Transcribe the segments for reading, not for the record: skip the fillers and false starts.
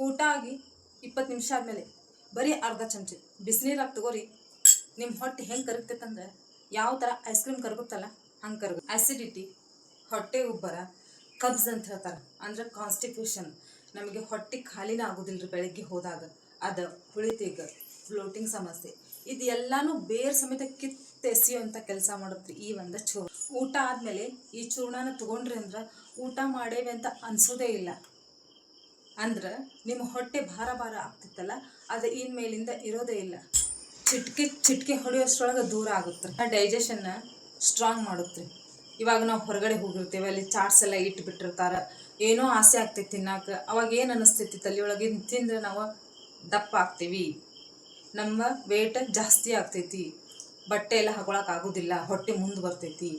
ಊಟ ಆಗಿ 20 ನಿಮಿಷ ಆದಮೇಲೆ ಬರೀ ಅರ್ಧ ಚಮಚ ಬಿಸಿನೀರಾಗಿ ತಗೋರಿ. ನಿಮ್ಮ ಹೊಟ್ಟೆ ಹೆಂಗೆ ಕರಗ್ತೈತಂದ್ರೆ ಯಾವ ಥರ ಐಸ್ ಕ್ರೀಮ್ ಕರಗುತ್ತಲ್ಲ ಹಂಗೆ ಕರಗ. ಆ್ಯಸಿಡಿಟಿ, ಹೊಟ್ಟೆ ಉಬ್ಬರ, ಕಬ್ಸ್ ಅಂತ ಹೇಳ್ತಾರೆ, ಅಂದ್ರೆ ಕಾನ್ಸ್ಟಿಪೇಷನ್, ನಮಗೆ ಹೊಟ್ಟೆ ಖಾಲಿನ ಆಗೋದಿಲ್ಲ ರೀ ಬೆಳಗ್ಗೆ ಹೋದಾಗ, ಅದು ಹುಳಿತೀಗ, ಫ್ಲೋಟಿಂಗ್ ಸಮಸ್ಯೆ, ಇದು ಎಲ್ಲನೂ ಬೇರೆ ಸಮೇತ ಕಿತ್ತೆಸಿಯುವಂಥ ಕೆಲಸ ಮಾಡುತ್ತೆ ಈ ಒಂದು ಚೂರ್ಣ. ಊಟ ಆದಮೇಲೆ ಈ ಚೂರ್ಣನ ತೊಗೊಂಡ್ರಿ ಅಂದ್ರೆ ಊಟ ಮಾಡೇವಿ ಅಂತ ಅನಿಸೋದೇ ಇಲ್ಲ. ಅಂದ್ರೆ ನಿಮ್ಮ ಹೊಟ್ಟೆ ಭಾರ ಭಾರ ಆಗ್ತಿತ್ತಲ್ಲ ಅದು ಇನ್ಮೇಲಿಂದ ಇರೋದೇ ಇಲ್ಲ. ಚಿಟ್ಕೆ ಹೊಡೆಯೋಷ್ಟ್ರೊಳಗೆ ದೂರ ಆಗುತ್ತೆ. ಡೈಜೆಷನ್ನ ಸ್ಟ್ರಾಂಗ್ ಮಾಡುತ್ತೆ. ಇವಾಗ ನಾವು ಹೊರಗಡೆ ಹೋಗಿರ್ತೀವಿ, ಅಲ್ಲಿ ಚಾಟ್ಸ್ ಎಲ್ಲ ಇಟ್ಬಿಟ್ಟಿರ್ತಾರೆ, ಏನೋ ಆಸೆ ಆಗ್ತೈತಿ ತಿನ್ನಕ್ಕೆ. ಅವಾಗ ಏನು ಅನ್ನಿಸ್ತೈತಿ ತಲೆಯೊಳಗೆ, ತಿಂದ್ರೆ ನಾವು ದಪ್ಪ ಆಗ್ತೀವಿ, ನಮ್ಮ ವೇಟ್ ಜಾಸ್ತಿ ಆಗ್ತೈತಿ, ಬಟ್ಟೆ ಎಲ್ಲ ಹಾಕೊಳಕ್ಕೆ ಆಗೋದಿಲ್ಲ, ಹೊಟ್ಟೆ ಮುಂದೆ ಬರ್ತೈತಿ,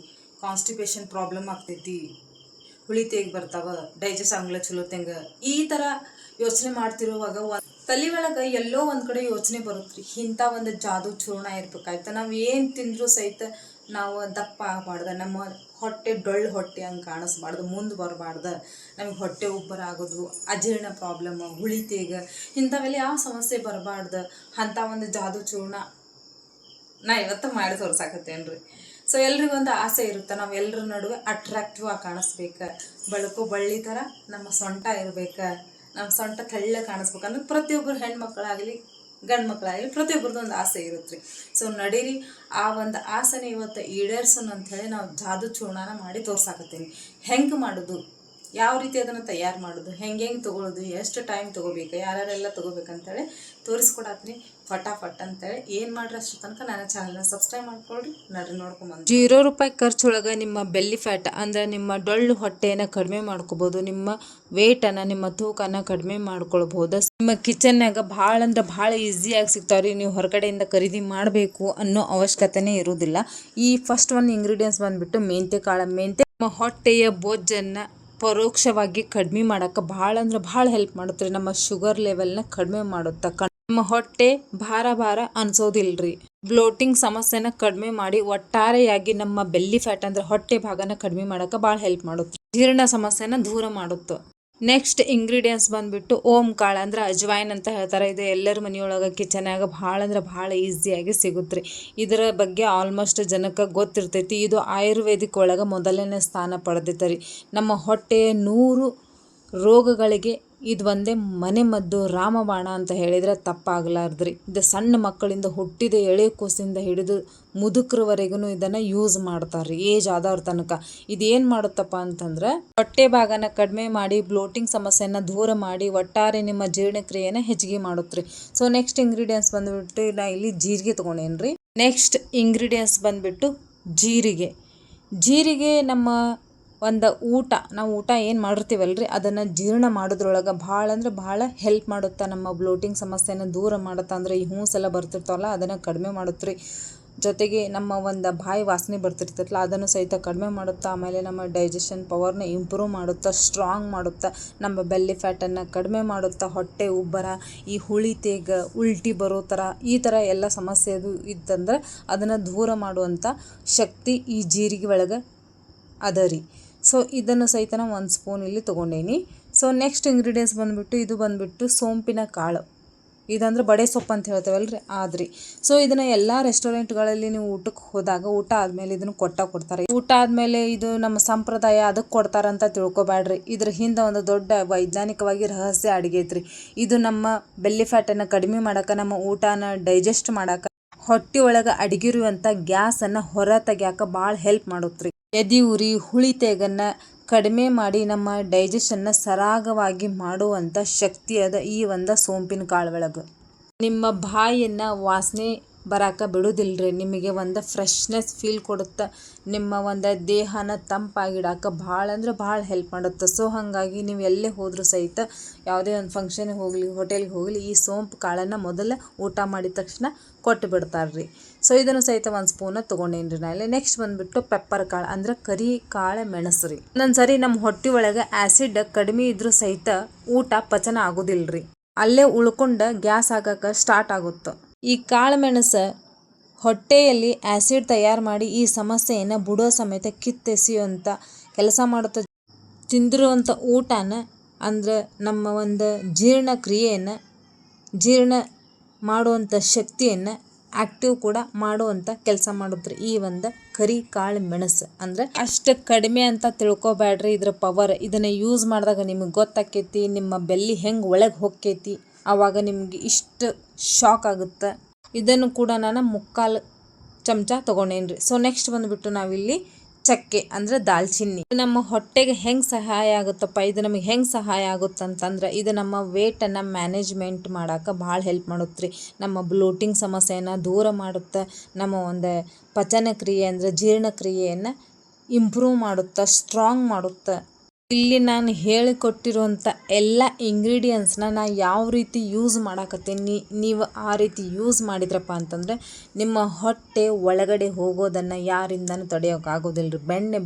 ಕಾನ್ಸ್ಟಿಪೇಷನ್ ಪ್ರಾಬ್ಲಮ್ ಆಗ್ತೈತಿ, ಹುಳಿತೇಗೆ ಬರ್ತಾವ, ಡೈಜೆಸ್ಟ್ ಆಗಲ್ಲ ಚಲೋ ತೆಂಗ. ಈ ಥರ ಯೋಚನೆ ಮಾಡ್ತಿರುವಾಗ ತಲೆ ಒಳಗೆ ಎಲ್ಲೋ ಒಂದು ಕಡೆ ಯೋಚನೆ ಬರುತ್ತೆ, ಇಂಥ ಒಂದು ಜಾದು ಚೂರ್ಣ ಇರ್ಬೇಕಾಯ್ತು, ನಾವು ಏನು ತಿಂದರೂ ಸಹಿತ ನಾವು ದಪ್ಪ ಆಗಬಾರ್ದು, ನಮ್ಮ ಹೊಟ್ಟೆ ಡೊಳ್ಳು ಹೊಟ್ಟೆ ಹಂಗೆ ಕಾಣಿಸ್ಬಾರ್ದು, ಮುಂದೆ ಬರಬಾರ್ದು, ನಮಗೆ ಹೊಟ್ಟೆ ಉಬ್ಬರ ಆಗೋದು, ಅಜೀರ್ಣ ಪ್ರಾಬ್ಲಮ್, ಹುಳಿತೇಗ, ಇಂಥವೆಲ್ಲ ಯಾವ ಸಮಸ್ಯೆ ಬರಬಾರ್ದು ಅಂಥ ಒಂದು ಜಾದು ಚೂರ್ಣ ನಾ ಇವತ್ತು ಮಾಡಿ ತೋರ್ಸಾಕತ್ತೇನೆ ರೀ. ಸೊ ಎಲ್ರಿಗೊಂದು ಆಸೆ ಇರುತ್ತೆ, ನಾವು ಎಲ್ಲರ ನಡುವೆ ಅಟ್ರಾಕ್ಟಿವ್ ಆಗಿ ಕಾಣಿಸ್ಬೇಕು, ಬೆಳಕು ಬಳ್ಳಿ ಥರ ನಮ್ಮ ಸೊಂಟ ಇರ್ಬೇಕು, ನಮ್ಮ ಸೊಂಟ ತೆಳ್ಳ ಕಾಣಿಸ್ಬೇಕಂದ್ರೆ ಪ್ರತಿಯೊಬ್ಬರು ಹೆಣ್ಮಕ್ಳಾಗಲಿ ಗಂಡು ಮಕ್ಕಳಾಗಲಿ ಪ್ರತಿಯೊಬ್ಬರದ್ದು ಒಂದು ಆಸೆ ಇರುತ್ತೆ ರೀ. ಸೊ ನಡೀರಿ, ಆ ಒಂದು ಆಸೆನ ಇವತ್ತು ಈಡೇರ್ಸೋಣ ಅಂಥೇಳಿ ನಾವು ಜಾದು ಚೂರ್ಣನ ಮಾಡಿ ತೋರ್ಸಾಕತ್ತೀನಿ. ಹೆಂಗೆ ಮಾಡೋದು, ಯಾವ ರೀತಿ ಅದನ್ನು ತಯಾರು ಮಾಡೋದು, ಹೆಂಗೆ ತೊಗೊಳ್ಳೋದು, ಎಷ್ಟು ಟೈಮ್ ತೊಗೋಬೇಕು, ಯಾರ್ಯಾರೆಲ್ಲ ತೊಗೋಬೇಕಂತೇಳಿ ತೋರಿಸ್ಕೊಡತ್ತೀನಿ ಫಟಾಫಟ್ ಅಂತೇಳಿ. ಏನು ಮಾಡ್ರಿ ಅಷ್ಟು ತನಕ ನನ್ನ ಚಾನಲ್ನ ಸಬ್ಸ್ಕ್ರೈಬ್ ಮಾಡ್ಕೊಳ್ರಿ. ನಡ್ರಿ ನೋಡ್ಕೊಂಬಂದು. ₹0 ಖರ್ಚೊಳಗೆ ನಿಮ್ಮ ಬೆಲ್ಲಿ ಫ್ಯಾಟ್ ಅಂದರೆ ನಿಮ್ಮ ಡೊಳ್ಳು ಹೊಟ್ಟೆಯನ್ನು ಕಡಿಮೆ ಮಾಡ್ಕೋಬೋದು, ನಿಮ್ಮ ವೇಟನ್ನು, ನಿಮ್ಮ ತೂಕನ ಕಡಿಮೆ ಮಾಡ್ಕೊಳ್ಬೋದು. ನಿಮ್ಮ ಕಿಚನ್ನಾಗ ಭಾಳ ಅಂದ್ರೆ ಭಾಳ ಈಸಿಯಾಗಿ ಸಿಗ್ತಾವ್ರಿ. ನೀವು ಹೊರಗಡೆಯಿಂದ ಖರೀದಿ ಮಾಡಬೇಕು ಅನ್ನೋ ಅವಶ್ಯಕತೆನೇ ಇರೋದಿಲ್ಲ. ಈ ಫಸ್ಟ್ ಒಂದು ಇಂಗ್ರೀಡಿಯೆಂಟ್ಸ್ ಬಂದುಬಿಟ್ಟು ಮೆಂತ್ಯ ಕಾಳು. ಮೆಂತ್ಯ ನಮ್ಮ ಹೊಟ್ಟೆಯ ಬೋಜನ್ನು ಪರೋಕ್ಷವಾಗಿ ಕಡಿಮೆ ಮಾಡೋಕ್ಕೆ ಭಾಳ ಅಂದ್ರೆ ಭಾಳ ಹೆಲ್ಪ್ ಮಾಡುತ್ತೆ ರೀ. ನಮ್ಮ ಶುಗರ್ ಲೆವೆಲ್ನ ಕಡಿಮೆ ಮಾಡುತ್ತೆ, ನಮ್ಮ ಹೊಟ್ಟೆ ಭಾರ ಅನ್ಸೋದಿಲ್ರಿ. ಬ್ಲೋಟಿಂಗ್ ಸಮಸ್ಯೆನ ಕಡಿಮೆ ಮಾಡಿ ಒಟ್ಟಾರೆಯಾಗಿ ನಮ್ಮ ಬೆಲ್ಲಿ ಫ್ಯಾಟ್ ಅಂದ್ರೆ ಹೊಟ್ಟೆ ಭಾಗನ ಕಡಿಮೆ ಮಾಡೋಕೆ ಭಾಳ ಹೆಲ್ಪ್ ಮಾಡುತ್ತೆ, ಜೀರ್ಣ ಸಮಸ್ಯೆನ ದೂರ ಮಾಡುತ್ತೆ. ನೆಕ್ಸ್ಟ್ ಇಂಗ್ರೀಡಿಯೆಂಟ್ಸ್ ಬಂದುಬಿಟ್ಟು ಓಂ ಕಾಳು ಅಂದ್ರೆ ಅಜ್ವೈನ್ ಅಂತ ಹೇಳ್ತಾರೆ. ಇದು ಎಲ್ಲರ ಮನೆಯೊಳಗೆ ಕಿಚನ್ಯಾಗ ಭಾಳ ಅಂದ್ರೆ ಭಾಳ ಈಸಿಯಾಗಿ ಸಿಗುತ್ತೆ ರೀ. ಇದರ ಬಗ್ಗೆ ಆಲ್ಮೋಸ್ಟ್ ಜನಕ್ಕೆ ಗೊತ್ತಿರ್ತೈತಿ. ಇದು ಆಯುರ್ವೇದಿಕ್ ಒಳಗೆ ಮೊದಲನೇ ಸ್ಥಾನ ಪಡೆದೈತೆ ರೀ. ನಮ್ಮ ಹೊಟ್ಟೆಯ 100 ರೋಗಗಳಿಗೆ ಇದು ಒಂದೇ ಮನೆ ಮದ್ದು, ರಾಮಬಾಣ ಅಂತ ಹೇಳಿದರೆ ತಪ್ಪಾಗಲಾರ್ದ್ರಿ. ಇದು ಸಣ್ಣ ಮಕ್ಕಳಿಂದ ಹುಟ್ಟಿದ ಎಳೆ ಕೂಸಿಂದ ಹಿಡಿದು ಮುದುಕರವರೆಗೂ ಇದನ್ನು ಯೂಸ್ ಮಾಡ್ತಾರೆ ರೀ, ಏಜ್ ಆದವ್ರ ತನಕ. ಇದೇನು ಮಾಡುತ್ತಪ್ಪ ಅಂತಂದ್ರೆ ಹೊಟ್ಟೆ ಭಾಗನ ಕಡಿಮೆ ಮಾಡಿ ಬ್ಲೋಟಿಂಗ್ ಸಮಸ್ಯೆನ ದೂರ ಮಾಡಿ ಒಟ್ಟಾರೆ ನಿಮ್ಮ ಜೀರ್ಣಕ್ರಿಯೆನ ಹೆಚ್ಚಿಗೆ ಮಾಡುತ್ತೆ ರೀ. ಸೊ ನೆಕ್ಸ್ಟ್ ಇಂಗ್ರೀಡಿಯೆಂಟ್ಸ್ ಬಂದುಬಿಟ್ಟು ನಾ ಇಲ್ಲಿ ಜೀರಿಗೆ ತೊಗೊಂಡೇನಿ ರೀ. ನೆಕ್ಸ್ಟ್ ಇಂಗ್ರೀಡಿಯೆಂಟ್ಸ್ ಬಂದುಬಿಟ್ಟು ಜೀರಿಗೆ ನಮ್ಮ ಒಂದು ನಾವು ಊಟ ಏನು ಮಾಡಿರ್ತೀವಲ್ರಿ ಅದನ್ನು ಜೀರ್ಣ ಮಾಡೋದ್ರೊಳಗೆ ಭಾಳ ಅಂದ್ರೆ ಭಾಳ ಹೆಲ್ಪ್ ಮಾಡುತ್ತೆ. ನಮ್ಮ ಬ್ಲೋಟಿಂಗ್ ಸಮಸ್ಯೆನ ದೂರ ಮಾಡುತ್ತೆ, ಅಂದರೆ ಈ ಹೂಸೆಲ್ಲ ಬರ್ತಿರ್ತಾವಲ್ಲ ಅದನ್ನು ಕಡಿಮೆ ಮಾಡುತ್ತೆ ರೀ. ಜೊತೆಗೆ ನಮ್ಮ ಒಂದು ಬಾಯಿ ವಾಸನೆ ಬರ್ತಿರ್ತೈತಲ್ಲ ಅದನ್ನು ಸಹಿತ ಕಡಿಮೆ ಮಾಡುತ್ತೆ. ಆಮೇಲೆ ನಮ್ಮ ಡೈಜೆಷನ್ ಪವರ್ನ ಇಂಪ್ರೂವ್ ಮಾಡುತ್ತೆ, ಸ್ಟ್ರಾಂಗ್ ಮಾಡುತ್ತೆ, ನಮ್ಮ ಬೆಲ್ಲಿ ಫ್ಯಾಟನ್ನು ಕಡಿಮೆ ಮಾಡುತ್ತೆ, ಹೊಟ್ಟೆ ಉಬ್ಬರ, ಈ ಹುಳಿತೇಗ, ಉಲ್ಟಿ ಬರೋ ಥರ ಈ ಥರ ಎಲ್ಲ ಸಮಸ್ಯೆ ಅದು ಇತ್ತಂದ್ರೆ ಅದನ್ನು ದೂರ ಮಾಡುವಂಥ ಶಕ್ತಿ ಈ ಜೀರಿಗೆ ಒಳಗೆ ಅದ ರೀ. ಸೊ ಇದನ್ನು ಸಹಿತ ನಾನು 1 ಸ್ಪೂನ್ ಇಲ್ಲಿ ತೊಗೊಂಡೇನಿ. ಸೊ ನೆಕ್ಸ್ಟ್ ಇಂಗ್ರೀಡಿಯೆಂಟ್ಸ್ ಬಂದುಬಿಟ್ಟು ಇದು ಬಂದುಬಿಟ್ಟು ಸೋಂಪಿನ ಕಾಳು, ಇದಂದ್ರೆ ಬಡೆ ಸೊಪ್ಪು ಅಂತ ಹೇಳ್ತೇವಲ್ರಿ ಆದ್ರಿ. ಸೊ ಇದನ್ನು ಎಲ್ಲ ರೆಸ್ಟೋರೆಂಟ್ಗಳಲ್ಲಿ ನೀವು ಊಟಕ್ಕೆ ಹೋದಾಗ ಊಟ ಆದಮೇಲೆ ಇದನ್ನು ಕೊಡ್ತಾರೆ. ಊಟ ಆದಮೇಲೆ ಇದು ನಮ್ಮ ಸಂಪ್ರದಾಯ ಅದಕ್ಕೆ ಕೊಡ್ತಾರಂತ ತಿಳ್ಕೊಬೇಡ್ರಿ. ಇದ್ರ ಹಿಂದೆ ಒಂದು ದೊಡ್ಡ ವೈಜ್ಞಾನಿಕವಾಗಿ ರಹಸ್ಯ ಅಡಿಗೆ ಐತ್ರಿ. ಇದು ನಮ್ಮ ಬೆಲ್ಲಿ ಫ್ಯಾಟನ್ನು ಕಡಿಮೆ ಮಾಡೋಕೆ, ನಮ್ಮ ಊಟನ ಡೈಜೆಸ್ಟ್ ಮಾಡೋಕೆ, ಹೊಟ್ಟೆ ಒಳಗೆ ಅಡಗಿರುವಂಥ ಗ್ಯಾಸನ್ನು ಹೊರ ತೆಗಿಯೋಕೆ ಭಾಳ ಹೆಲ್ಪ್ ಮಾಡುತ್ತೆ ರೀ. ಎದೆ ಉರಿ, ಹುಳಿತೇಗನ್ನು ಕಡಿಮೆ ಮಾಡಿ ನಮ್ಮ ಡೈಜೆಷನ್ನ ಸರಾಗವಾಗಿ ಮಾಡುವಂಥ ಶಕ್ತಿ ಅದ ಈ ಒಂದು ಸೋಂಪಿನ ಕಾಳು ಒಳಗೆ. ನಿಮ್ಮ ಬಾಯನ್ನು ವಾಸನೆ ಬರೋಕೆ ಬಿಡೋದಿಲ್ಲರಿ, ನಿಮಗೆ ಒಂದು ಫ್ರೆಶ್ನೆಸ್ ಫೀಲ್ ಕೊಡುತ್ತೆ, ನಿಮ್ಮ ಒಂದು ದೇಹನ ತಂಪಾಗಿಡೋಕೆ ಭಾಳ ಅಂದ್ರೆ ಭಾಳ ಹೆಲ್ಪ್ ಮಾಡುತ್ತೆ. ಸೊ ಹಾಗಾಗಿ ನೀವು ಎಲ್ಲೇ ಹೋದರೂ ಸಹಿತ ಯಾವುದೇ ಒಂದು ಫಂಕ್ಷನ್ಗೆ ಹೋಗಲಿ, ಹೋಟೆಲ್ಗೆ ಹೋಗಲಿ, ಈ ಸೋಂಪು ಕಾಳನ್ನು ಮೊದಲು ಊಟ ಮಾಡಿದ ತಕ್ಷಣ ಕೊಟ್ಟು ಬಿಡ್ತಾರೆ ರೀ. ಸೊ ಇದನ್ನು ಸಹಿತ 1 ಸ್ಪೂನ ತೊಗೊಂಡೇನಿ ರೀ ನಾನು. ನೆಕ್ಸ್ಟ್ ಬಂದುಬಿಟ್ಟು ಪೆಪ್ಪರ್ ಕಾಳು ಅಂದ್ರೆ ಕರಿ ಕಾಳು ಮೆಣಸು ರೀ. ಒಂದೊಂದ್ಸರಿ ನಮ್ಮ ಹೊಟ್ಟೆ ಒಳಗೆ ಆ್ಯಸಿಡ್ ಕಡಿಮೆ ಇದ್ರೂ ಸಹಿತ ಊಟ ಪಚನ ಆಗೋದಿಲ್ಲ ರೀ, ಅಲ್ಲೇ ಉಳ್ಕೊಂಡು ಗ್ಯಾಸ್ ಆಗೋಕೆ ಸ್ಟಾರ್ಟ್ ಆಗುತ್ತೆ. ಈ ಕಾಳು ಮೆಣಸು ಹೊಟ್ಟೆಯಲ್ಲಿ ಆ್ಯಸಿಡ್ ತಯಾರು ಮಾಡಿ ಈ ಸಮಸ್ಯೆಯನ್ನು ಬುಡೋ ಸಮೇತ ಕಿತ್ತೆಸೆಯುವಂಥ ಕೆಲಸ ಮಾಡುತ್ತೆ. ತಿಂದಿರುವಂಥ ಊಟನ ಅಂದ್ರೆ ನಮ್ಮ ಒಂದು ಜೀರ್ಣಕ್ರಿಯೆಯನ್ನು ಜೀರ್ಣ ಮಾಡುವಂಥ ಶಕ್ತಿಯನ್ನು ಆ್ಯಕ್ಟಿವ್ ಕೂಡ ಮಾಡುವಂಥ ಕೆಲಸ ಮಾಡುತ್ತೆ ಈ ಒಂದು ಕರಿ ಕಾಳು ಮೆಣಸು. ಅಂದರೆ ಅಷ್ಟು ಕಡಿಮೆ ಅಂತ ತಿಳ್ಕೊಬೇಡ್ರಿ ಇದ್ರ ಪವರ್. ಇದನ್ನು ಯೂಸ್ ಮಾಡಿದಾಗ ನಿಮಗೆ ಗೊತ್ತಾಕೈತಿ ನಿಮ್ಮ ಬೆಲ್ಲಿ ಹೆಂಗೆ ಒಳಗೆ ಹೊಕ್ಕೈತಿ. ಆವಾಗ ನಿಮ್ಗೆ ಇಷ್ಟು ಶಾಕ್ ಆಗುತ್ತೆ. ಇದನ್ನು ಕೂಡ ನಾನು 3/4 ಚಮಚ ತೊಗೊಂಡೇನಿ ರೀ. ಸೊ ನೆಕ್ಸ್ಟ್ ಬಂದುಬಿಟ್ಟು ನಾವಿಲ್ಲಿ ಚಕ್ಕೆ ಅಂದರೆ ದಾಲ್ಚಿನ್ನಿ. ನಮ್ಮ ಹೊಟ್ಟೆಗೆ ಹೆಂಗೆ ಸಹಾಯ ಆಗುತ್ತಪ್ಪ, ಇದು ನಮಗೆ ಹೆಂಗೆ ಸಹಾಯ ಆಗುತ್ತೆ ಅಂತಂದ್ರೆ ಇದು ನಮ್ಮ ವೇಟನ್ನು ಮ್ಯಾನೇಜ್ಮೆಂಟ್ ಮಾಡೋಕೆ ಭಾಳ ಹೆಲ್ಪ್ ಮಾಡುತ್ತೆ ರೀ. ನಮ್ಮ ಬ್ಲೋಟಿಂಗ್ ಸಮಸ್ಯೆಯನ್ನು ದೂರ ಮಾಡುತ್ತೆ. ನಮ್ಮ ಒಂದು ಪಚನ ಕ್ರಿಯೆ ಅಂದರೆ ಜೀರ್ಣಕ್ರಿಯೆಯನ್ನು ಇಂಪ್ರೂವ್ ಮಾಡುತ್ತೆ, ಸ್ಟ್ರಾಂಗ್ ಮಾಡುತ್ತೆ. ಇಲ್ಲಿ ನಾನು ಹೇಳಿಕೊಟ್ಟಿರುವಂಥ ಎಲ್ಲ ಇಂಗ್ರೀಡಿಯೆಂಟ್ಸ್ನ ನಾನು ಯಾವ ರೀತಿ ಯೂಸ್ ಮಾಡಾಕತ್ತೀನಿ, ನೀವು ಆ ರೀತಿ ಯೂಸ್ ಮಾಡಿದ್ರಪ್ಪ ಅಂತಂದರೆ ನಿಮ್ಮ ಹೊಟ್ಟೆ ಒಳಗಡೆ ಹೋಗೋದನ್ನು ಯಾರಿಂದನೂ ತಡೆಯೋಕ್ಕಾಗೋದಿಲ್ಲ ರೀ.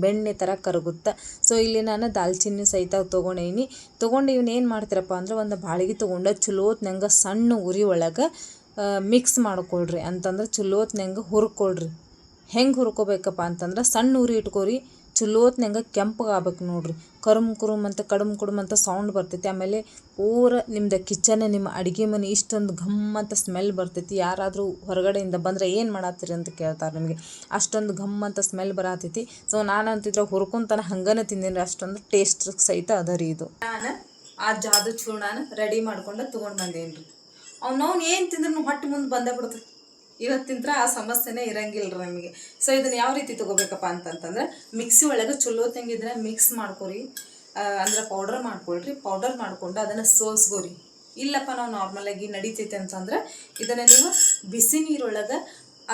ಬೆಣ್ಣೆ ಥರ ಕರಗುತ್ತೆ. ಸೊ ಇಲ್ಲಿ ನಾನು ದಾಲ್ಚಿನ್ನಿ ಸಹಿತ ತೊಗೊಂಡು ಇವನ್ನೇನು ಮಾಡ್ತೀರಪ್ಪ ಅಂದ್ರೆ ಒಂದು ಬಾಳಿಗೆ ತೊಗೊಂಡು ಚಲೋತ್ನಂಗೆ ಸಣ್ಣ ಉರಿ ಒಳಗೆ ಮಿಕ್ಸ್ ಮಾಡ್ಕೊಳ್ರಿ. ಅಂತಂದ್ರೆ ಚಲೋತ್ನಂಗೆ ಹುರ್ಕೊಳ್ರಿ. ಹೆಂಗೆ ಹುರ್ಕೋಬೇಕಪ್ಪ ಅಂತಂದ್ರೆ ಸಣ್ಣ ಉರಿ ಇಟ್ಕೊರಿ. ಚಲೋತ್ನಂಗೆ ಕೆಂಪಗೆ ಆಗ್ಬೇಕು ನೋಡ್ರಿ. ಕಡುಮ್ ಅಂತ ಸೌಂಡ್ ಬರ್ತೈತಿ. ಆಮೇಲೆ ಪೂರ ನಿಮ್ದು ಕಿಚನ್, ನಿಮ್ಮ ಅಡುಗೆ ಮನೆ ಇಷ್ಟೊಂದು ಘಮ್ ಅಂತ ಸ್ಮೆಲ್ ಬರ್ತೈತಿ. ಯಾರಾದರೂ ಹೊರಗಡೆಯಿಂದ ಬಂದರೆ ಏನು ಮಾಡತ್ತೀರಿ ಅಂತ ಕೇಳ್ತಾರೆ ನಿಮಗೆ. ಅಷ್ಟೊಂದು ಘಮ್ ಅಂತ ಸ್ಮೆಲ್ ಬರತೈತಿ. ಸೊ ನಾನು ಅಂತಿದ್ರೆ ಹುರ್ಕೊಂತಾನೆ ಹಂಗನೇ ತಿಂದೀನಿ. ಅಷ್ಟೊಂದು ಟೇಸ್ಟ್ ಸಹಿತ ಅದ ರೀ ಇದು. ನಾನು ಆ ಜಾದು ಚೂರ್ಣನ ರೆಡಿ ಮಾಡ್ಕೊಂಡು ತೊಗೊಂಡು ಬಂದೇನಿ ರೀ. ಅವ್ನವ್ನು ಏನು ತಿಂದ್ರೂ ಹೊಟ್ಟೆ ಮುಂದೆ ಬಂದೇ ಬಿಡ್ತದೆ. ಇವತ್ತಿಂತ್ರ ಆ ಸಮಸ್ಯೆನೇ ಇರಂಗಿಲ್ಲ ರೀ ನಮಗೆ. ಸೊ ಇದನ್ನು ಯಾವ ರೀತಿ ತೊಗೋಬೇಕಪ್ಪ ಅಂತಂತಂದ್ರೆ ಮಿಕ್ಸಿ ಒಳಗೆ ಚಲೋತ್ತಂಗೆ ಇದನ್ನು ಮಿಕ್ಸ್ ಮಾಡ್ಕೊರಿ. ಅಂದ್ರೆ ಪೌಡರ್ ಮಾಡ್ಕೊಳ್ರಿ. ಪೌಡರ್ ಮಾಡ್ಕೊಂಡು ಅದನ್ನು ಸೋಸ್ಕೋರಿ. ಇಲ್ಲಪ್ಪ ನಾವು ನಾರ್ಮಲಾಗಿ ನಡೀತೈತೆ ಅಂತಂದ್ರೆ ಇದನ್ನು ನೀವು ಬಿಸಿ ನೀರೊಳಗೆ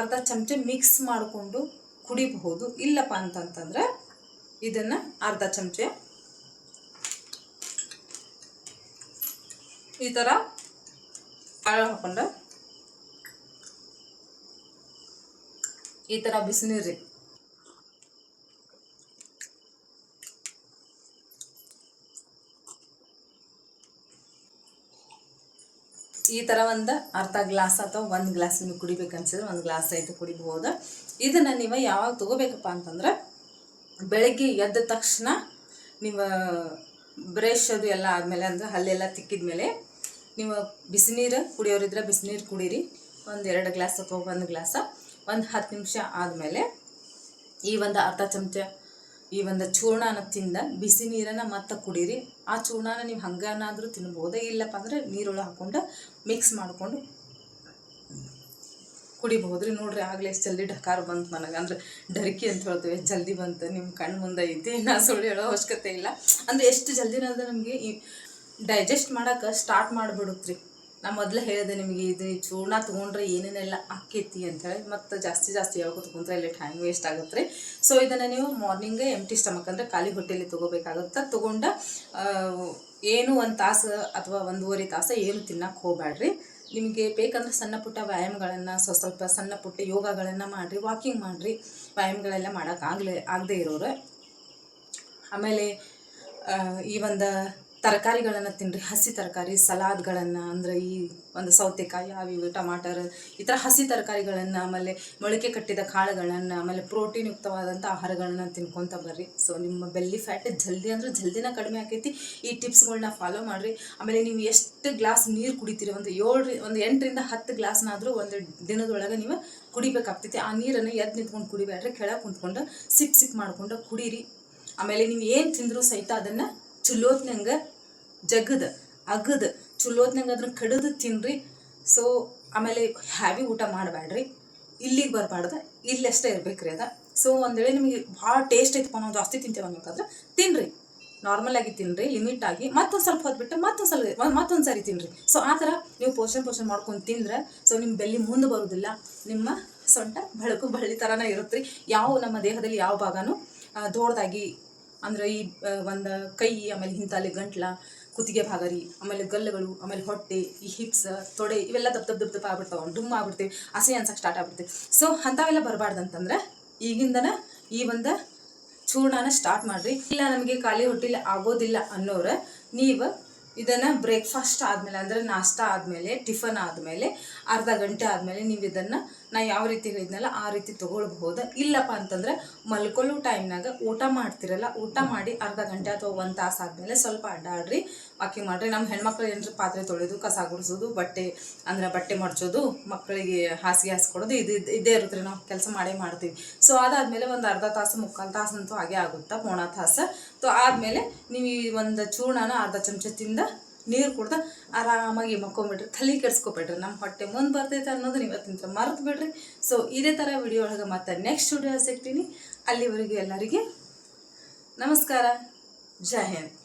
ಅರ್ಧ ಚಮಚ ಮಿಕ್ಸ್ ಮಾಡಿಕೊಂಡು ಕುಡಿಬಹುದು. ಇಲ್ಲಪ್ಪ ಅಂತಂತಂದ್ರೆ ಇದನ್ನು ಅರ್ಧ ಚಮಚ ಈ ಥರ ಹಾಕೊಂಡು ಈ ಥರ ಬಿಸಿನೀರು ರೀ ಈ ಥರ ಒಂದು ಅರ್ಧ ಗ್ಲಾಸ್ ಅಥವಾ 1 ಗ್ಲಾಸ್ ನಿಮಗೆ ಕುಡಿಬೇಕನ್ಸಿದ್ರೆ 1 ಗ್ಲಾಸ್ ಆಯಿತು ಕುಡಿಬಹುದು. ಇದನ್ನು ನೀವು ಯಾವಾಗ ತೊಗೋಬೇಕಪ್ಪ ಅಂತಂದ್ರೆ ಬೆಳಗ್ಗೆ ಎದ್ದ ತಕ್ಷಣ ನೀವು ಬ್ರಷ್ ಅದು ಎಲ್ಲ ಆದಮೇಲೆ ಅಂದರೆ ಹಲ್ಲೆಲ್ಲ ತಿಕ್ಕಿದ ಮೇಲೆ ನೀವು ಬಿಸಿನೀರು ಕುಡಿಯೋರಿದ್ರೆ ಬಿಸಿನೀರು ಕುಡೀರಿ. 1-2 ಗ್ಲಾಸ್ ಅಥವಾ 1 ಗ್ಲಾಸ 10 ನಿಮಿಷ ಆದಮೇಲೆ ಈ ಒಂದು ಅರ್ಧ ಚಮಚ ಈ ಒಂದು ಚೂರ್ಣನ ತಿಂದ ಬಿಸಿ ನೀರನ್ನು ಮತ್ತೆ ಕುಡೀರಿ. ಆ ಚೂರ್ಣನ ನೀವು ಹಂಗನಾದರೂ ತಿನ್ಬೋದು. ಇಲ್ಲಪ್ಪ ಅಂದರೆ ನೀರೊಳಗೆ ಹಾಕ್ಕೊಂಡು ಮಿಕ್ಸ್ ಮಾಡಿಕೊಂಡು ಕುಡಿಬಹುದು ರೀ. ನೋಡ್ರಿ ಆಗಲೇ ಎಷ್ಟು ಜಲ್ದಿ ಢಕಾರ ಬಂತು ನನಗೆ. ಅಂದರೆ ಡರ್ಕಿ ಅಂತ ಹೇಳ್ತೇವೆ, ಜಲ್ದಿ ಬಂತು. ನಿಮ್ಮ ಕಣ್ಣು ಮುಂದೆ ಐತಿ, ನಾ ಸುಳ್ಳು ಹೇಳೋ ಅವಶ್ಯಕತೆ ಇಲ್ಲ. ಅಂದರೆ ಎಷ್ಟು ಜಲ್ದಿನ ಅಂದರೆ ನಮಗೆ ಡೈಜೆಸ್ಟ್ ಮಾಡೋಕೆ ಸ್ಟಾರ್ಟ್ ಮಾಡಿಬಿಡುತ್ತೆ ರೀ. ನಾ ಮೊದಲೇ ಹೇಳಿದೆ ನಿಮಗೆ ಇದು ಚೂರ್ಣ ತೊಗೊಂಡ್ರೆ ಏನೇನೆಲ್ಲ ಆಕ್ಕೈತಿ ಅಂಥೇಳಿ. ಮತ್ತು ಜಾಸ್ತಿ ಹೇಳ್ಕೊತ್ಕೊಂಡ್ರೆ ಇಲ್ಲಿ ಟೈಮ್ ವೇಸ್ಟ್ ಆಗುತ್ತೆ ರೀ. ಸೊ ಇದನ್ನು ನೀವು ಮಾರ್ನಿಂಗೇ ಎಂಟಿ ಸ್ಟಮಕ್ ಅಂದರೆ ಖಾಲಿ ಹೊಟ್ಟೆಯಲ್ಲಿ ತೊಗೋಬೇಕಾಗುತ್ತೆ. ತೊಗೊಂಡು ಏನು 1 ತಾಸು ಅಥವಾ 1.5 ತಾಸು ಏನು ತಿನ್ನಕ್ಕೆ ಹೋಗಬೇಡ್ರಿ. ನಿಮಗೆ ಬೇಕಂದ್ರೆ ಸಣ್ಣ ಪುಟ್ಟ ವ್ಯಾಯಾಮಗಳನ್ನು ಸ್ವಲ್ಪ ಸಣ್ಣ ಪುಟ್ಟ ಯೋಗಗಳನ್ನು ಮಾಡಿರಿ, ವಾಕಿಂಗ್ ಮಾಡಿರಿ. ವ್ಯಾಯಾಮಗಳೆಲ್ಲ ಆಗದೇ ಇರೋರು. ಆಮೇಲೆ ಈ ಒಂದು ತರಕಾರಿಗಳನ್ನು ತಿನ್ನಿರಿ. ಹಸಿ ತರಕಾರಿ ಸಲಾಡ್ಗಳನ್ನು ಅಂದರೆ ಈ ಒಂದು ಸೌತೆಕಾಯಿ, ಇವು ಟಮಾಟರ್, ಈ ಥರ ಹಸಿ ತರಕಾರಿಗಳನ್ನು, ಆಮೇಲೆ ಮೊಳಕೆ ಕಟ್ಟಿದ ಕಾಳುಗಳನ್ನು, ಆಮೇಲೆ ಪ್ರೋಟೀನ್ ಯುಕ್ತವಾದಂಥ ಆಹಾರಗಳನ್ನ ತಿನ್ಕೊತ ಬರ್ರಿ. ಸೊ ನಿಮ್ಮ ಬೆಲ್ಲಿ ಫ್ಯಾಟ್ ಜಲ್ದಿನ ಕಡಿಮೆ ಆಕೈತಿ. ಈ ಟಿಪ್ಸ್ಗಳನ್ನ ಫಾಲೋ ಮಾಡಿರಿ. ಆಮೇಲೆ ನೀವು ಎಷ್ಟು ಗ್ಲಾಸ್ ನೀರು ಕುಡಿತೀರಿ, ಒಂದು 8ರಿಂದ 10 ಗ್ಲಾಸ್ನಾದರೂ ಒಂದು ದಿನದೊಳಗೆ ನೀವು ಕುಡಿಬೇಕಾಗ್ತೈತಿ. ಆ ನೀರನ್ನು ಎದ್ದು ನಿಂತ್ಕೊಂಡು ಕುಡಿಬೇಡ್ರಿ, ಕೆಳಗೆ ಕುಂತ್ಕೊಂಡು ಸಿಪ್ ಮಾಡ್ಕೊಂಡು ಕುಡೀರಿ. ಆಮೇಲೆ ನೀವು ಏನು ತಿಂದರೂ ಸಹಿತ ಅದನ್ನು ಚಲೋತ್ನಂಗೆ ಅಗದು ಚಲೋತ್ನಂಗೆ ಅದನ್ನು ಕಡಿದು ತಿನ್ನಿರಿ. ಸೊ ಆಮೇಲೆ ಹ್ಯಾವಿ ಊಟ ಮಾಡಬೇಡ್ರಿ. ಇಲ್ಲಿಗೆ ಬರಬಾರ್ದು, ಇಲ್ಲಷ್ಟೇ ಇರ್ಬೇಕ್ರಿ ಅದು. ಸೊ ಒಂದು ವೇಳೆ ನಿಮಗೆ ಭಾಳ ಟೇಸ್ಟ್ ಐತಪ್ಪ, ನಾವು ಜಾಸ್ತಿ ತಿಂತೇವೆ ಅನ್ನೋಕ್ಕಾದ್ರೆ ತಿನ್ನಿರಿ, ನಾರ್ಮಲಾಗಿ ತಿನ್ನಿರಿ, ಲಿಮಿಟಾಗಿ. ಮತ್ತೊಂದು ಸ್ವಲ್ಪ ಹೊತ್ಬಿಟ್ಟು ಮತ್ತೊಂದು ಸಾರಿ ತಿನ್ನಿರಿ. ಸೊ ಆ ಥರ ನೀವು ಪೋಷಣೆ ಮಾಡ್ಕೊಂಡು ತಿಂದರೆ ಸೊ ನಿಮ್ಮ ಬೆಲ್ಲಿ ಮುಂದೆ ಬರೋದಿಲ್ಲ. ನಿಮ್ಮ ಸೊಂಟ ಬಳ್ಳಿ ಥರನೇ ಇರುತ್ತೆ ರೀ. ಯಾವ ನಮ್ಮ ದೇಹದಲ್ಲಿ ಯಾವ ಭಾಗನೂ ದೊಡ್ಡದಾಗಿ ಅಂದರೆ ಈ ಒಂದು ಕೈ, ಆಮೇಲೆ ಹಿಂತಾಲಿ ಗಂಟ್ಲ, ಕುತ್ತಿಗೆ ಭಾಗ ರೀ, ಆಮೇಲೆ ಗಲ್ಲುಗಳು, ಆಮೇಲೆ ಹೊಟ್ಟೆ, ಈ ಹಿಪ್ಸ್, ತೊಡೆ ಇವೆಲ್ಲ ದಪ್ಪ ಆಗ್ಬಿಡ್ತಾವೆ, ಡುಮ್ ಆಗ್ಬಿಡ್ತೀವಿ, ಹಸಿ ಅನ್ಸಕ್ಕೆ ಸ್ಟಾರ್ಟ್ ಆಗ್ಬಿಡ್ತೀವಿ. ಸೊ ಅಂಥವೆಲ್ಲ ಬರಬಾರ್ದಂತಂದ್ರೆ ಈಗಿಂದನೇ ಈ ಒಂದು ಚೂರ್ಣನ ಸ್ಟಾರ್ಟ್ ಮಾಡಿರಿ. ಇಲ್ಲ ನಮಗೆ ಖಾಲಿ ಹೊಟ್ಟೆಲಿ ಆಗೋದಿಲ್ಲ ಅನ್ನೋರು ನೀವು ಇದನ್ನು ಬ್ರೇಕ್ಫಾಸ್ಟ್ ಆದಮೇಲೆ ಅಂದರೆ ನಾಷ್ಟ ಆದಮೇಲೆ, ಟಿಫನ್ ಆದಮೇಲೆ ಅರ್ಧ ಗಂಟೆ ಆದಮೇಲೆ ನೀವು ಇದನ್ನು ನಾ ಯಾವ ರೀತಿ ಹೇಳಿದ್ನಲ್ಲ ಆ ರೀತಿ ತೊಗೊಳ್ಬಹುದು. ಇಲ್ಲಪ್ಪ ಅಂತಂದ್ರೆ ಮಲ್ಕೊಳ್ಳೋ ಟೈಮ್ನಾಗ ಊಟ ಮಾಡ್ತಿರಲ್ಲ, ಊಟ ಮಾಡಿ ಅರ್ಧ ಗಂಟೆ ಅಥವಾ 1 ತಾಸು ಆದಮೇಲೆ ಸ್ವಲ್ಪ ಅಡ್ಡಾಡ್ರಿ, ವಾಕಿಂಗ್ ಮಾಡಿರಿ. ನಮ್ಮ ಹೆಣ್ಮಕ್ಳು ಏನ್ರಿ ಪಾತ್ರೆ ತೊಳೆಯೋದು, ಕಸ ಗುಡಿಸೋದು, ಬಟ್ಟೆ ಮಡ್ಚೋದು, ಮಕ್ಕಳಿಗೆ ಹಾಸಿಗೆ ಹಾಸ್ಕೊಡೋದು ಇದೇ ಇರುತ್ತೆ ರೀ. ನಾವು ಕೆಲಸ ಮಾಡೇ ಮಾಡ್ತೀವಿ. ಸೊ ಅದಾದಮೇಲೆ ಒಂದು ಅರ್ಧ ತಾಸು 3/4 ತಾಸು ಅಂತೂ ಹಾಗೆ ಆಗುತ್ತಾ, 1/4 ತಾಸು. ಸೊ ಆದಮೇಲೆ ನೀವು ಈ ಒಂದು ಚೂರ್ಣನ ಅರ್ಧ ಚಮಚ ತಿಂದ ನೀರು ಕುಡ್ದು ಆರಾಮಾಗಿ ಮಕ್ಕೊಂಬಿಡ್ರಿ. ತಲೆ ಕೆಡ್ಸ್ಕೊಬೇಡ್ರಿ. ನಮ್ಮ ಹೊಟ್ಟೆ ಮುಂದೆ ಬರ್ತೈತೆ ಅನ್ನೋದು ಇವತ್ತಿನ ಮರೆತು ಬಿಡ್ರಿ. ಸೊ ಇದೇ ಥರ ವಿಡಿಯೋ ಒಳಗೆ ಮತ್ತೆ ನೆಕ್ಸ್ಟ್ ವಿಡಿಯೋ ಸಿಗ್ತೀನಿ. ಅಲ್ಲಿವರೆಗೂ ಎಲ್ಲರಿಗೆ ನಮಸ್ಕಾರ. ಜೈ ಹಿಂದ್.